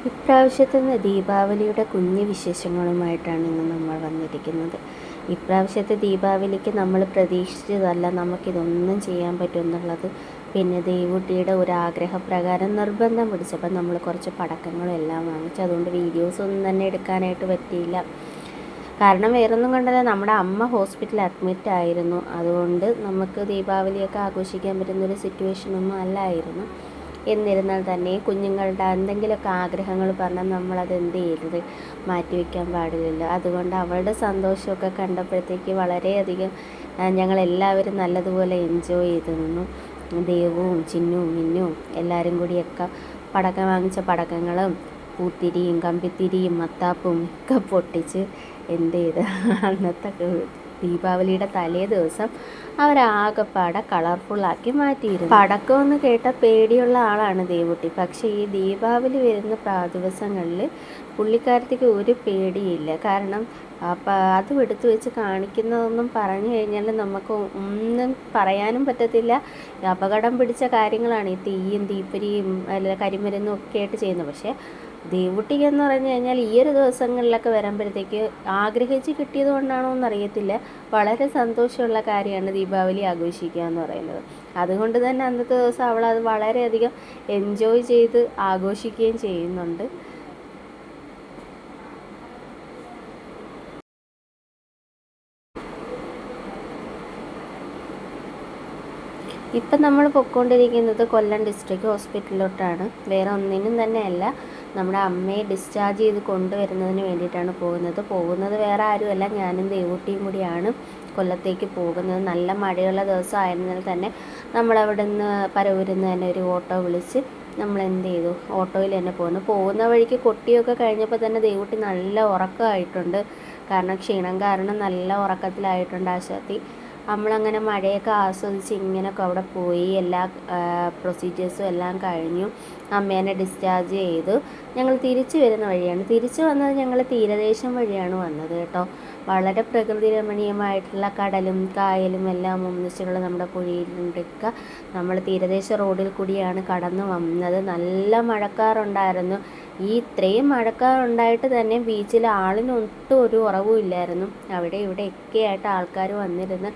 ഇപ്രാവശ്യത്തെ ദീപാവലിയുടെ കുഞ്ഞു വിശേഷങ്ങളുമായിട്ടാണ് ഇന്ന് നമ്മൾ വന്നിരിക്കുന്നത്. ഇപ്രാവശ്യത്തെ ദീപാവലിക്ക് നമ്മൾ പ്രതീക്ഷിച്ചതല്ല നമുക്കിതൊന്നും ചെയ്യാൻ പറ്റുമെന്നുള്ളത്. പിന്നെ ദേവുട്ടിയുടെ ഒരു ആഗ്രഹപ്രകാരം നിർബന്ധം പിടിച്ചപ്പോൾ നമ്മൾ കുറച്ച് പടക്കങ്ങളും എല്ലാം വാങ്ങിച്ചു. അതുകൊണ്ട് വീഡിയോസൊന്നും തന്നെ എടുക്കാനായിട്ട് പറ്റിയില്ല. കാരണം വേറൊന്നും കണ്ടല്ല, നമ്മുടെ അമ്മ ഹോസ്പിറ്റലിൽ അഡ്മിറ്റ് ആയിരുന്നു. അതുകൊണ്ട് നമുക്ക് ദീപാവലിയൊക്കെ ആഘോഷിക്കാൻ പറ്റുന്നൊരു സിറ്റുവേഷനൊന്നും അല്ലായിരുന്നു. എന്നിരുന്നാൽ തന്നെ കുഞ്ഞുങ്ങളുടെ എന്തെങ്കിലുമൊക്കെ ആഗ്രഹങ്ങൾ പറഞ്ഞാൽ നമ്മളത് എന്ത് ചെയ്യരുത്, മാറ്റിവെക്കാൻ പാടില്ലല്ലോ. അതുകൊണ്ട് അവളുടെ സന്തോഷമൊക്കെ കണ്ടപ്പോഴത്തേക്ക് വളരെയധികം ഞങ്ങളെല്ലാവരും നല്ലതുപോലെ എൻജോയ് ചെയ്ത് നിന്നു. ദേവും ചിന്നുവും മിന്നും എല്ലാവരും കൂടിയൊക്കെ പടക്കം വാങ്ങിച്ച പടക്കങ്ങളും പൂത്തിരിയും കമ്പിത്തിരിയും മത്താപ്പും ഒക്കെ പൊട്ടിച്ച് എന്ത് ചെയ്ത് അന്നത്തെ ദീപാവലിയുടെ തലേ ദിവസം അവരാകെപ്പാടെ കളർഫുള്ളാക്കി മാറ്റിയിരുന്നു. പടക്കമെന്ന് കേട്ട പേടിയുള്ള ആളാണ് ദേവുട്ടി. പക്ഷേ ഈ ദീപാവലി വരുന്ന ദിവസങ്ങളിൽ പുള്ളിക്കാരത്തേക്ക് ഒരു പേടിയില്ല. കാരണം അത് എടുത്തു വെച്ച് കാണിക്കുന്നതൊന്നും പറഞ്ഞു കഴിഞ്ഞാൽ നമുക്ക് ഒന്നും പറയാനും പറ്റത്തില്ല. അപകടം പിടിച്ച കാര്യങ്ങളാണ് ഈ തീയും തീപ്പൊരിയും അല്ല കരിമരുന്നും ഒക്കെ ആയിട്ട് ചെയ്യുന്നത്. പക്ഷേ ദേവുട്ടിക്ക് എന്ന് പറഞ്ഞു കഴിഞ്ഞാൽ ഈ ഒരു ദിവസങ്ങളിലൊക്കെ വരുമ്പോഴത്തേക്ക് ആഗ്രഹിച്ച് കിട്ടിയത് കൊണ്ടാണോ എന്നറിയത്തില്ല, വളരെ സന്തോഷമുള്ള കാര്യമാണ് ദീപാവലി ആഘോഷിക്കുക എന്ന് പറയുന്നത്. അതുകൊണ്ട് തന്നെ അന്നത്തെ ദിവസം അവളത് വളരെയധികം എൻജോയ് ചെയ്ത് ആഘോഷിക്കുകയും ചെയ്യുന്നുണ്ട്. ഇപ്പം നമ്മൾ പൊയ്ക്കൊണ്ടിരിക്കുന്നത് കൊല്ലം ഡിസ്ട്രിക്ട് ഹോസ്പിറ്റലിലോട്ടാണ്. വേറെ ഒന്നിനും തന്നെയല്ല, നമ്മുടെ അമ്മയെ ഡിസ്ചാർജ് ചെയ്ത് കൊണ്ടുവരുന്നതിന് വേണ്ടിയിട്ടാണ് പോകുന്നത് വേറെ ആരുമല്ല, ഞാനും ദേവുട്ടിയും കൂടിയാണ് കൊല്ലത്തേക്ക് പോകുന്നത്. നല്ല മഴയുള്ള ദിവസം ആയിരുന്നാൽ തന്നെ നമ്മളവിടെ നിന്ന് പരവൂരിൽ നിന്ന് തന്നെ ഒരു ഓട്ടോ വിളിച്ച് നമ്മൾ എന്ത് ചെയ്തു, ഓട്ടോയിൽ തന്നെ പോകുന്ന വഴിക്ക് കൊട്ടിയൊക്കെ കഴിഞ്ഞപ്പോൾ തന്നെ ദേവുട്ടി നല്ല ഉറക്കമായിട്ടുണ്ട്. കാരണം ക്ഷീണം കാരണം നല്ല ഉറക്കത്തിലായിട്ടുണ്ട് ആശാത്തി. നമ്മളങ്ങനെ മഴയൊക്കെ ആസ്വദിച്ച് ഇങ്ങനെയൊക്കെ അവിടെ പോയി എല്ലാ പ്രൊസീജിയേഴ്സും എല്ലാം കഴിഞ്ഞു. അമ്മേനെ ഡിസ്ചാർജ് ചെയ്തു. ഞങ്ങൾ തിരിച്ചു വരുന്ന വഴിയാണ്. തിരിച്ചു വന്നത് ഞങ്ങൾ തീരദേശം വഴിയാണ് വന്നത് കേട്ടോ. വളരെ പ്രകൃതി രമണീയമായിട്ടുള്ള കടലും കായലും എല്ലാം ഒന്നിച്ചുള്ള നമ്മുടെ പുഴയിലൊക്കെ നമ്മൾ തീരദേശ റോഡിൽ കൂടിയാണ് കടന്നു വന്നത്. നല്ല മഴക്കാറുണ്ടായിരുന്നു. ഈ ഇത്രയും മഴക്കാറുണ്ടായിട്ട് തന്നെ ബീച്ചിൽ ആളിനൊട്ടും ഒരു കുറവും ഇല്ലായിരുന്നു. അവിടെ ഇവിടെയൊക്കെ ആയിട്ട് ആൾക്കാർ വന്നിരുന്ന്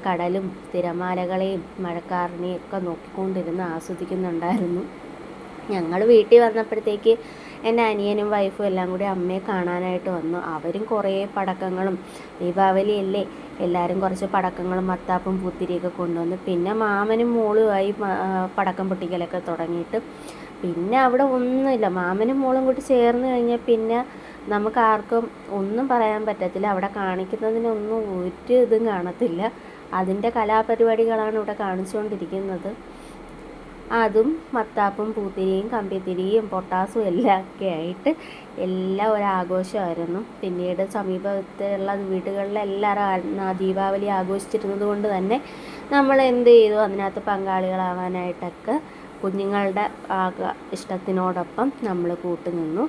കടലും തിരമാലകളെയും മഴക്കാറിനെയും ഒക്കെ നോക്കിക്കൊണ്ടിരുന്ന് ആസ്വദിക്കുന്നുണ്ടായിരുന്നു. ഞങ്ങൾ വീട്ടിൽ വന്നപ്പോഴത്തേക്ക് എൻ്റെ അനിയനും വൈഫും എല്ലാം കൂടി അമ്മയെ കാണാനായിട്ട് വന്നു. അവരും കുറേ പടക്കങ്ങളും, ദീപാവലിയല്ലേ എല്ലാവരും കുറച്ച് പടക്കങ്ങളും മത്താപ്പും പൂത്തിരിയൊക്കെ കൊണ്ടുവന്നു. പിന്നെ മാമനും മോളുമായി പടക്കം പൊട്ടിക്കലൊക്കെ തുടങ്ങിയിട്ട് പിന്നെ അവിടെ ഒന്നുമില്ല. മാമനും മോളും കൂടി ചേർന്ന് കഴിഞ്ഞാൽ പിന്നെ നമുക്ക് ആർക്കും ഒന്നും പറയാൻ പറ്റത്തില്ല. അവിടെ കാണിക്കുന്നതിനൊന്നും ഒരു ഇതും കാണത്തില്ല. അതിൻ്റെ കലാപരിപാടികളാണ് ഇവിടെ കാണിച്ചുകൊണ്ടിരിക്കുന്നത്. അതും മത്താപ്പും പൂത്തിരിയും കമ്പിത്തിരിയും പൊട്ടാസും എല്ലാം ഒക്കെ ആയിട്ട് എല്ലാം ഒരാഘോഷമായിരുന്നു. പിന്നീട് സമീപത്തുള്ള വീടുകളിലെല്ലാവരും ദീപാവലി ആഘോഷിച്ചിരുന്നത് കൊണ്ട് തന്നെ നമ്മൾ എന്ത് ചെയ്തു, അതിനകത്ത് പങ്കാളികളാവാനായിട്ടൊക്കെ കുഞ്ഞുങ്ങളുടെ ഇഷ്ടത്തിനോടൊപ്പം നമ്മൾ കൂട്ടുനിന്നു.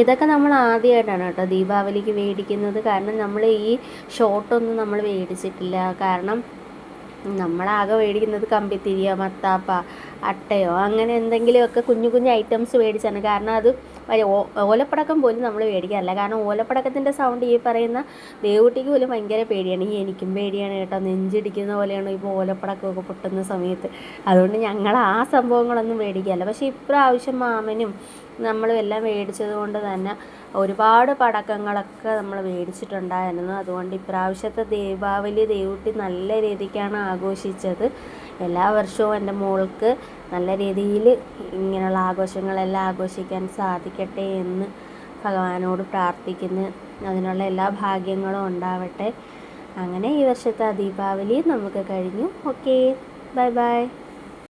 ഇതൊക്കെ നമ്മൾ ആദ്യമായിട്ടാണ് കേട്ടോ ദീപാവലിക്ക് മേടിക്കുന്നത്. കാരണം നമ്മൾ ഈ ഷോട്ടൊന്നും നമ്മൾ മേടിച്ചിട്ടില്ല. കാരണം നമ്മളാകെ മേടിക്കുന്നത് കമ്പിത്തിരിയോ മത്താപ്പ അട്ടയോ അങ്ങനെ എന്തെങ്കിലുമൊക്കെ കുഞ്ഞു കുഞ്ഞു ഐറ്റംസ് മേടിച്ചാണ്. കാരണം അത് ഓലപ്പടക്കം പോലും നമ്മൾ മേടിക്കാറില്ല. കാരണം ഓലപ്പടക്കത്തിൻ്റെ സൗണ്ട് ഈ പറയുന്ന ദേവുട്ടിക്ക് പോലും ഭയങ്കര പേടിയാണ്. എനിക്കും പേടിയാണ് കേട്ടോ, നെഞ്ചിടിക്കുന്ന പോലെയാണ് ഇപ്പോൾ ഓലപ്പടക്കമൊക്കെ പൊട്ടുന്ന സമയത്ത്. അതുകൊണ്ട് ഞങ്ങൾ ആ സംഭവങ്ങളൊന്നും മേടിക്കാറില്ല. പക്ഷേ ഇപ്രാവശ്യം മാമനും നമ്മളും എല്ലാം മേടിച്ചത് കൊണ്ട് തന്നെ ഒരുപാട് പടക്കങ്ങളൊക്കെ നമ്മൾ മേടിച്ചിട്ടുണ്ടായിരുന്നു. അതുകൊണ്ട് ഇപ്രാവശ്യത്തെ ദീപാവലി ദേവുട്ടി നല്ല രീതിക്കാണ് ആഘോഷിച്ചത്. എല്ലാ വർഷവും എൻ്റെ മോൾക്ക് നല്ല രീതിയിൽ ഇങ്ങനെയുള്ള ആഘോഷങ്ങളെല്ലാം ആഘോഷിക്കാൻ സാധിക്കട്ടെ എന്ന് ഭഗവാനോട് പ്രാർത്ഥിക്കുന്നു. അതിനുള്ള എല്ലാ ഭാഗ്യങ്ങളും ഉണ്ടാവട്ടെ. അങ്ങനെ ഈ വർഷത്തെ ദീപാവലി നമുക്ക് കഴിഞ്ഞു. Okay, bye bye.